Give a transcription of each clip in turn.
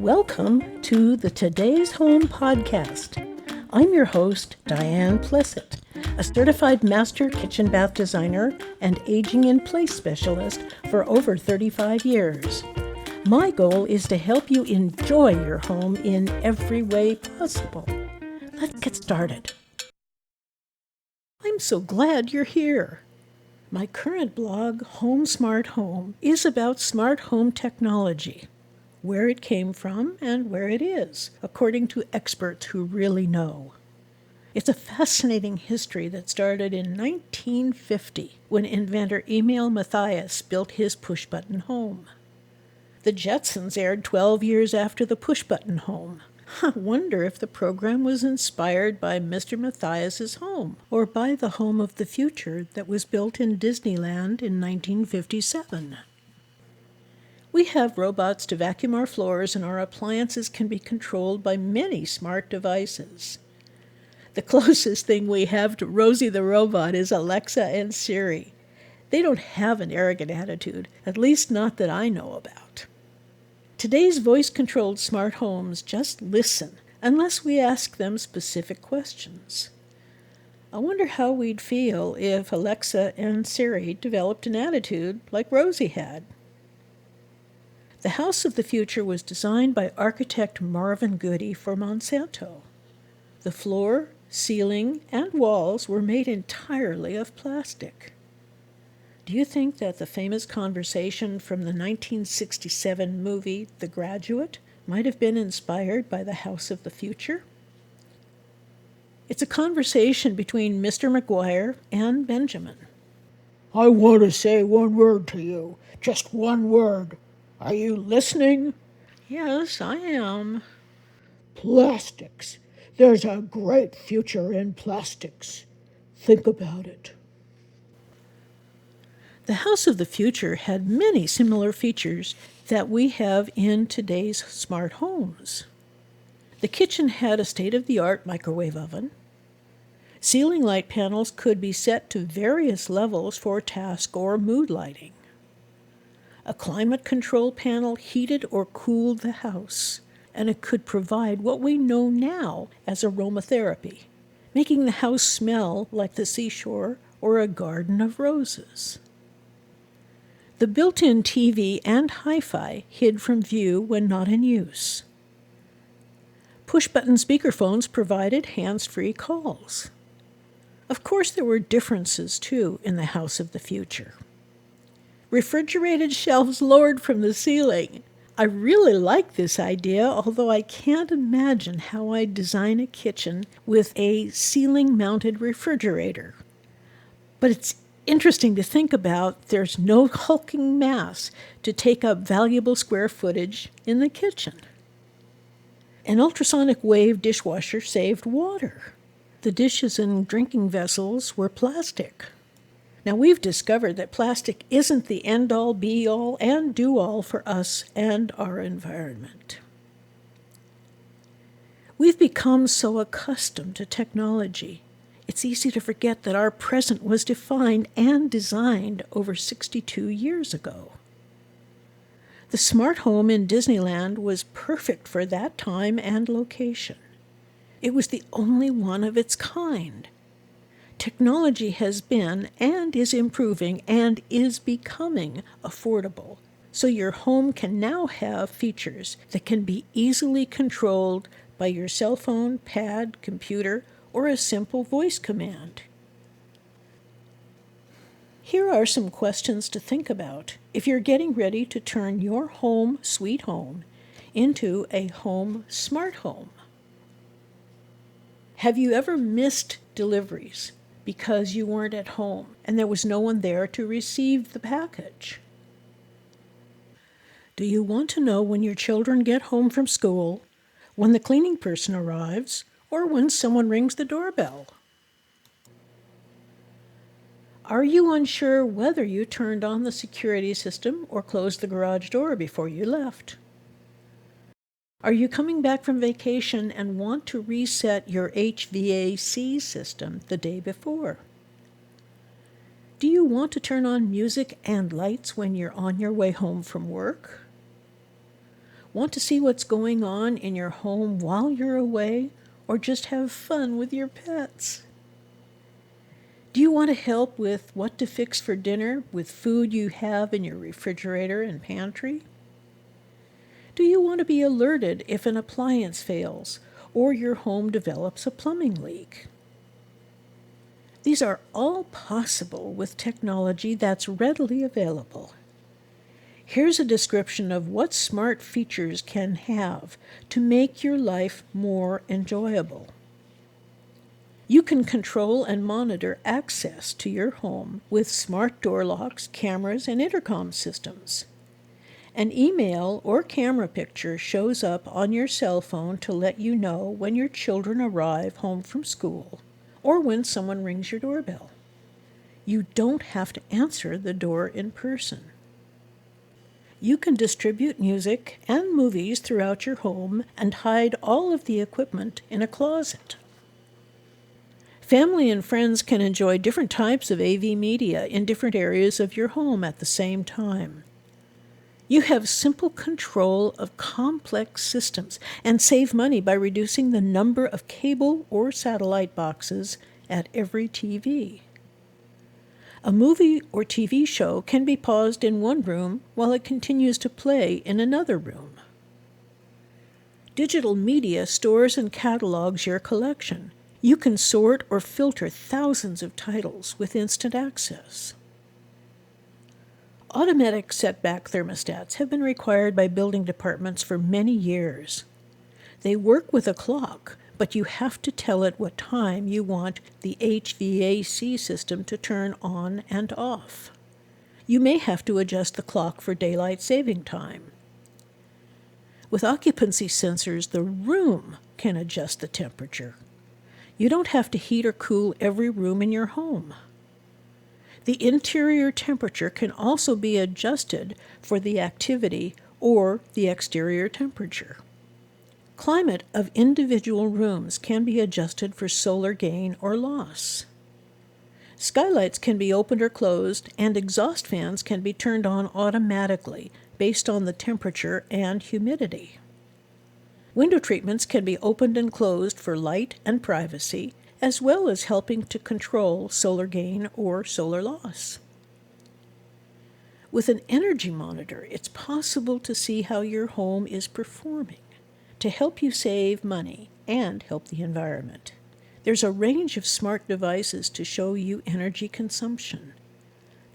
Welcome to the Today's Home podcast. I'm your host, Diane Plessett, a certified master kitchen bath designer and aging in place specialist for over 35 years. My goal is to help you enjoy your home in every way possible. Let's get started. I'm so glad you're here. My current blog, Home Smart Home, is about smart home technology, where it came from and where it is, according to experts who really know. It's a fascinating history that started in 1950 when inventor Emil Matthias built his push-button home. The Jetsons aired 12 years after the push-button home. I wonder if the program was inspired by Mr. Matthias's home or by the home of the future that was built in Disneyland in 1957. We have robots to vacuum our floors, and our appliances can be controlled by many smart devices. The closest thing we have to Rosie the robot is Alexa and Siri. They don't have an arrogant attitude, at least not that I know about. Today's voice-controlled smart homes just listen, unless we ask them specific questions. I wonder how we'd feel if Alexa and Siri developed an attitude like Rosie had. The house of the future was designed by architect Marvin Goody for Monsanto. The floor, ceiling, and walls were made entirely of plastic. Do you think that the famous conversation from the 1967 movie The Graduate might have been inspired by the house of the future? It's a conversation between Mr. McGuire and Benjamin. I want to say one word to you, just one word. Are you listening? Yes, I am. Plastics. There's a great future in plastics. Think about it. The house of the future had many similar features that we have in today's smart homes. The kitchen had a state-of-the-art microwave oven. Ceiling light panels could be set to various levels for task or mood lighting. A climate control panel heated or cooled the house, and it could provide what we know now as aromatherapy, making the house smell like the seashore or a garden of roses. The built-in TV and hi-fi hid from view when not in use. Push-button speakerphones provided hands-free calls. Of course, there were differences, too, in the house of the future. Refrigerated shelves lowered from the ceiling. I really like this idea, although I can't imagine how I'd design a kitchen with a ceiling-mounted refrigerator. But it's interesting to think about. There's no hulking mass to take up valuable square footage in the kitchen. An ultrasonic wave dishwasher saved water. The dishes and drinking vessels were plastic. Now, we've discovered that plastic isn't the end-all, be-all, and do-all for us and our environment. We've become so accustomed to technology, it's easy to forget that our present was defined and designed over 62 years ago. The smart home in Disneyland was perfect for that time and location. It was the only one of its kind. Technology has been and is improving and is becoming affordable, so your home can now have features that can be easily controlled by your cell phone, pad, computer, or a simple voice command. Here are some questions to think about if you're getting ready to turn your home sweet home into a home smart home. Have you ever missed deliveries because you weren't at home and there was no one there to receive the package? Do you want to know when your children get home from school, when the cleaning person arrives, or when someone rings the doorbell? Are you unsure whether you turned on the security system or closed the garage door before you left? Are you coming back from vacation and want to reset your HVAC system the day before? Do you want to turn on music and lights when you're on your way home from work? Want to see what's going on in your home while you're away, or just have fun with your pets? Do you want to help with what to fix for dinner with food you have in your refrigerator and pantry? Do you want to be alerted if an appliance fails or your home develops a plumbing leak? These are all possible with technology that's readily available. Here's a description of what smart features can have to make your life more enjoyable. You can control and monitor access to your home with smart door locks, cameras, and intercom systems. An email or camera picture shows up on your cell phone to let you know when your children arrive home from school or when someone rings your doorbell. You don't have to answer the door in person. You can distribute music and movies throughout your home and hide all of the equipment in a closet. Family and friends can enjoy different types of AV media in different areas of your home at the same time. You have simple control of complex systems and save money by reducing the number of cable or satellite boxes at every TV. A movie or TV show can be paused in one room while it continues to play in another room. Digital media stores and catalogs your collection. You can sort or filter thousands of titles with instant access. Automatic setback thermostats have been required by building departments for many years. They work with a clock, but you have to tell it what time you want the HVAC system to turn on and off. You may have to adjust the clock for daylight saving time. With occupancy sensors, the room can adjust the temperature. You don't have to heat or cool every room in your home. The interior temperature can also be adjusted for the activity or the exterior temperature. Climate of individual rooms can be adjusted for solar gain or loss. Skylights can be opened or closed, and exhaust fans can be turned on automatically based on the temperature and humidity. Window treatments can be opened and closed for light and privacy, as well as helping to control solar gain or solar loss. With an energy monitor, it's possible to see how your home is performing to help you save money and help the environment. There's a range of smart devices to show you energy consumption.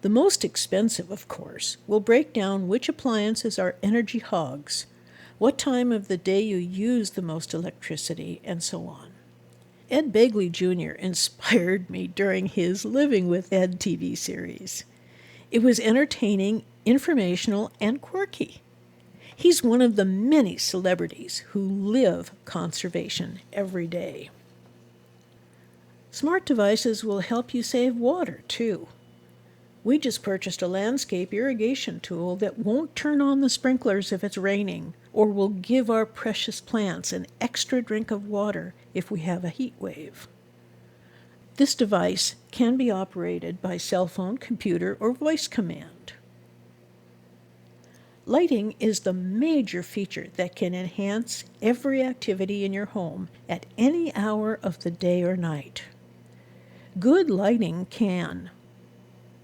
The most expensive, of course, will break down which appliances are energy hogs, what time of the day you use the most electricity, and so on. Ed Begley Jr. inspired me during his Living with Ed TV series. It was entertaining, informational, and quirky. He's one of the many celebrities who live conservation every day. Smart devices will help you save water, too. We just purchased a landscape irrigation tool that won't turn on the sprinklers if it's raining, or will give our precious plants an extra drink of water if we have a heat wave. This device can be operated by cell phone, computer, or voice command. Lighting is the major feature that can enhance every activity in your home at any hour of the day or night. Good lighting can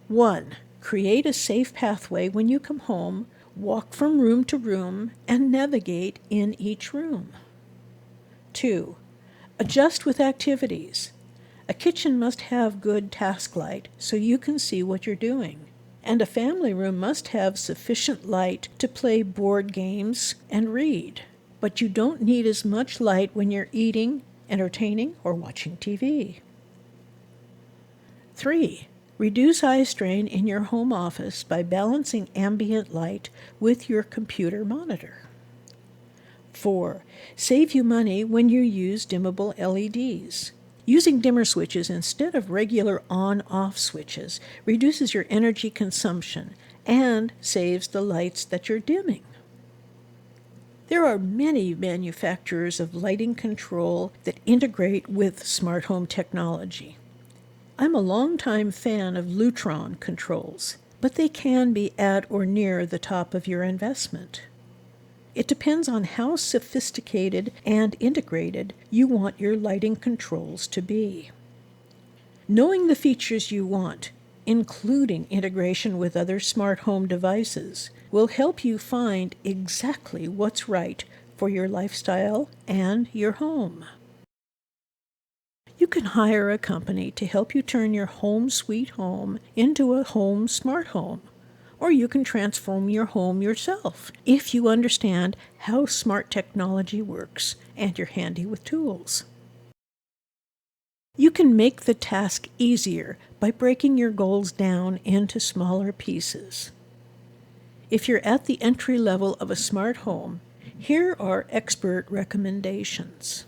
1. Create a safe pathway when you come home, walk from room to room, and navigate in each room. 2. Adjust with activities. A kitchen must have good task light so you can see what you're doing. And a family room must have sufficient light to play board games and read. But you don't need as much light when you're eating, entertaining, or watching TV. 3. Reduce eye strain in your home office by balancing ambient light with your computer monitor. 4. Save you money when you use dimmable LEDs. Using dimmer switches instead of regular on-off switches reduces your energy consumption and saves the lights that you're dimming. There are many manufacturers of lighting control that integrate with smart home technology. I'm a longtime fan of Lutron controls, but they can be at or near the top of your investment. It depends on how sophisticated and integrated you want your lighting controls to be. Knowing the features you want, including integration with other smart home devices, will help you find exactly what's right for your lifestyle and your home. You can hire a company to help you turn your home sweet home into a home smart home, or you can transform your home yourself if you understand how smart technology works and you're handy with tools. You can make the task easier by breaking your goals down into smaller pieces. If you're at the entry level of a smart home, here are expert recommendations.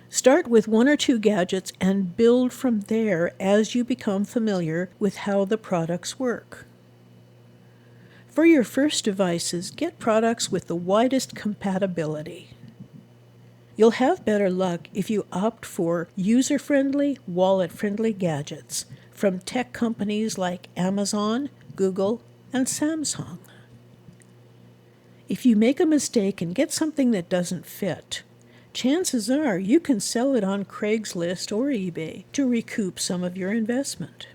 Start with one or two gadgets and build from there as you become familiar with how the products work. For your first devices, get products with the widest compatibility. You'll have better luck if you opt for user-friendly, wallet-friendly gadgets from tech companies like Amazon, Google, and Samsung. If you make a mistake and get something that doesn't fit, chances are you can sell it on Craigslist or eBay to recoup some of your investment.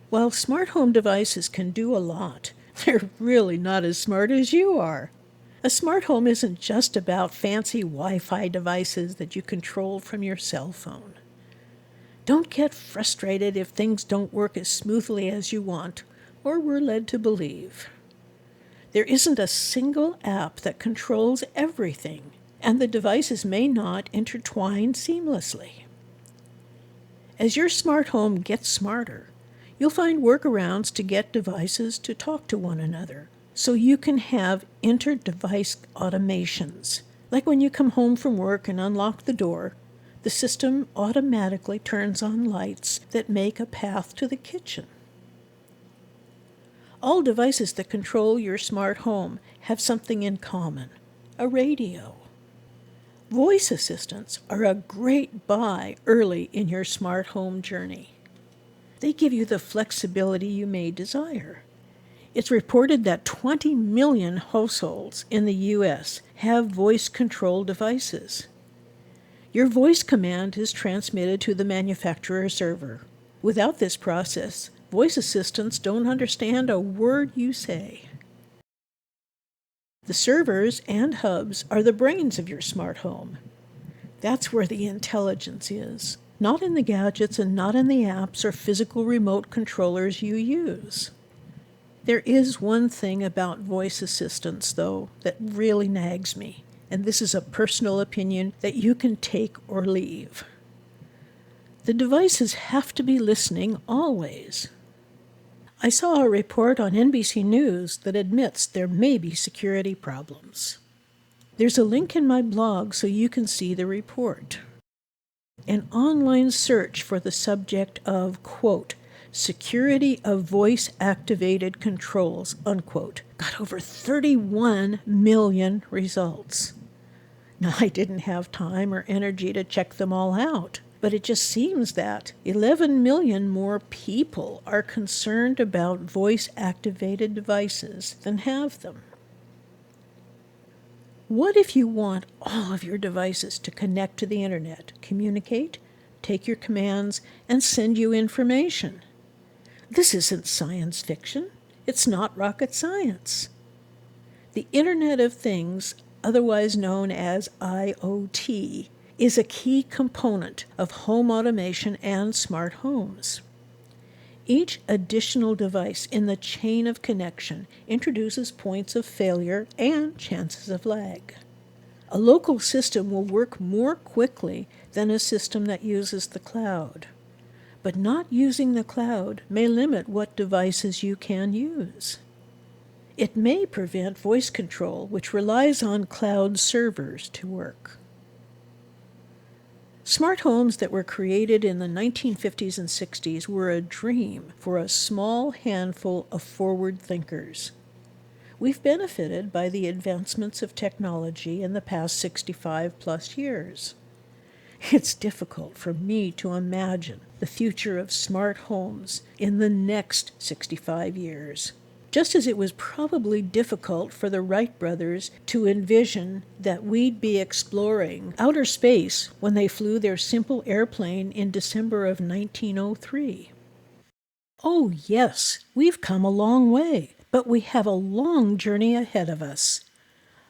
While smart home devices can do a lot, they're really not as smart as you are. A smart home isn't just about fancy Wi-Fi devices that you control from your cell phone. Don't get frustrated if things don't work as smoothly as you want or were led to believe. There isn't a single app that controls everything, and the devices may not intertwine seamlessly. As your smart home gets smarter, you'll find workarounds to get devices to talk to one another, so you can have inter-device automations. Like when you come home from work and unlock the door, the system automatically turns on lights that make a path to the kitchen. All devices that control your smart home have something in common: a radio. Voice assistants are a great buy early in your smart home journey. They give you the flexibility you may desire. It's reported that 20 million households in the U.S. have voice control devices. Your voice command is transmitted to the manufacturer server. Without this process, voice assistants don't understand a word you say. The servers and hubs are the brains of your smart home. That's where the intelligence is, not in the gadgets and not in the apps or physical remote controllers you use. There is one thing about voice assistants, though, that really nags me, and this is a personal opinion that you can take or leave. The devices have to be listening always. I saw a report on NBC News that admits there may be security problems. There's a link in my blog so you can see the report. An online search for the subject of, quote, security of voice-activated controls, unquote, got over 31 million results. Now, I didn't have time or energy to check them all out, but it just seems that 11 million more people are concerned about voice-activated devices than have them. What if you want all of your devices to connect to the internet, communicate, take your commands, and send you information? This isn't science fiction. It's not rocket science. The Internet of Things, otherwise known as IoT, is a key component of home automation and smart homes. Each additional device in the chain of connection introduces points of failure and chances of lag. A local system will work more quickly than a system that uses the cloud. But not using the cloud may limit what devices you can use. It may prevent voice control, which relies on cloud servers to work. Smart homes that were created in the 1950s and 60s were a dream for a small handful of forward thinkers. We've benefited by the advancements of technology in the past 65 plus years. It's difficult for me to imagine the future of smart homes in the next 65 years. just as it was probably difficult for the Wright brothers to envision that we'd be exploring outer space when they flew their simple airplane in December of 1903. Oh, yes, we've come a long way, but we have a long journey ahead of us.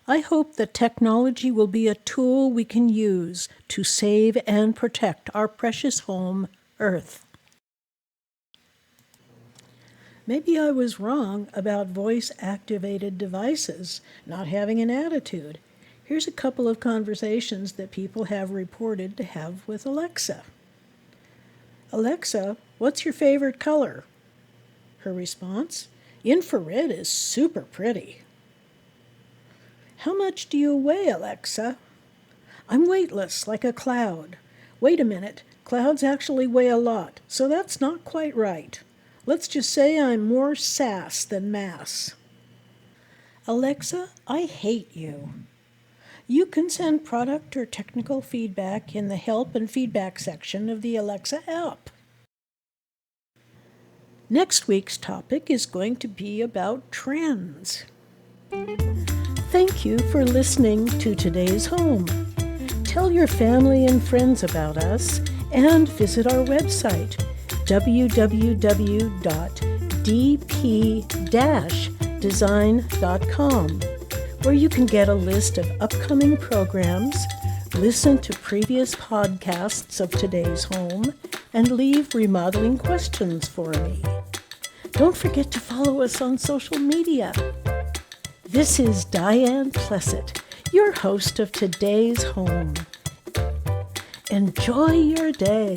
I hope that technology will be a tool we can use to save and protect our precious home, Earth. Maybe I was wrong about voice-activated devices not having an attitude. Here's a couple of conversations that people have reported to have with Alexa. Alexa, what's your favorite color? Her response, infrared is super pretty. How much do you weigh, Alexa? I'm weightless, like a cloud. Wait a minute, clouds actually weigh a lot, so that's not quite right. Let's just say I'm more sass than mass. Alexa, I hate you. You can send product or technical feedback in the help and feedback section of the Alexa app. Next week's topic is going to be about trends. Thank you for listening to Today's Home. Tell your family and friends about us and visit our website, www.dp-design.com, where you can get a list of upcoming programs, listen to previous podcasts of Today's Home, and leave remodeling questions for me. Don't forget to follow us on social media. This is Diane Plessett, your host of Today's Home. Enjoy your day.